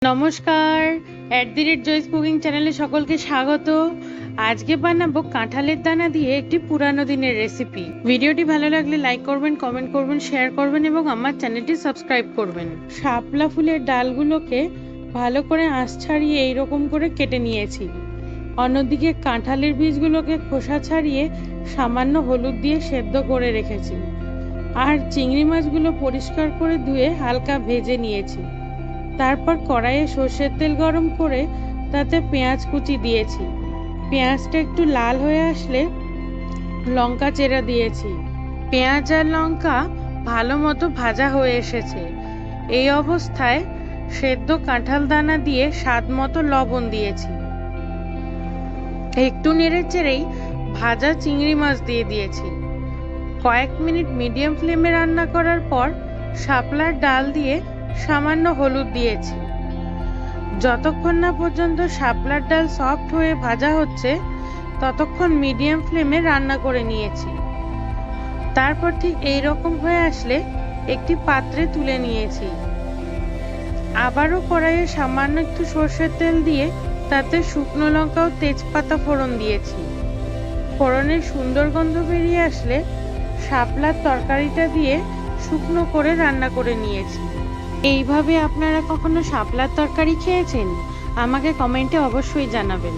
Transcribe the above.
নমস্কার, joys cooking চ্যানেলে সকলকে স্বাগত। আজকে বানাবো কাঁঠালের দানা দিয়ে একটি পুরানো দিনের রেসিপি। ভিডিওটি ভালো লাগলে লাইক করবেন, কমেন্ট করবেন, শেয়ার করবেন এবং আমার চ্যানেলটি সাবস্ক্রাইব করবেন। শাপলা ফুলের ডালগুলোকে ভালো করে আঁশ ছাড়িয়ে এইরকম করে কেটে নিয়েছি। অন্যদিকে কাঁঠালের বীজগুলোকে খোসা ছাড়িয়ে সামান্য হলুদ দিয়ে সেদ্ধ করে রেখেছি। আর চিংড়ি মাছগুলো পরিষ্কার করে ধুয়ে হালকা ভেজে নিয়েছি। তারপর কড়াইয়ে সর্ষের তেল গরম করে তাতে পেঁয়াজ কুচি দিয়েছি। পেঁয়াজটা একটু লাল হয়ে আসলে লঙ্কা চেরা দিয়েছি। পেঁয়াজ আর লঙ্কা ভালো মতো ভাজা হয়ে এসেছে। এই অবস্থায় সেদ্ধ কাঁঠাল দানা দিয়ে স্বাদ মতো লবণ দিয়েছি। একটু নেড়ে চেড়েই ভাজা চিংড়ি মাছ দিয়ে দিয়েছি। কয়েক মিনিট মিডিয়াম ফ্লেমে রান্না করার পর শাপলার ডাল দিয়ে সামান্য হলুদ দিয়েছি। যতক্ষণ না পর্যন্ত শাপলার ডাল সফট হয়ে ভাজা হচ্ছে ততক্ষণ মিডিয়াম ফ্লেমে রান্না করে নিয়েছি। তারপর ঠিক এইরকম হয়ে আসলে একটি পাত্রে তুলে নিয়েছি। আবারও কড়াইয়ে সামান্য একটু সর্ষের তেল দিয়ে তাতে শুকনো লঙ্কা ও তেজপাতা ফোড়ন দিয়েছি। ফোড়নের সুন্দর গন্ধ বেরিয়ে আসলে শাপলার তরকারিটা দিয়ে শুকনো করে রান্না করে নিয়েছি। এইভাবে আপনারা কখনো শাপলার তরকারি খেয়েছেন? আমাকে কমেন্টে অবশ্যই জানাবেন।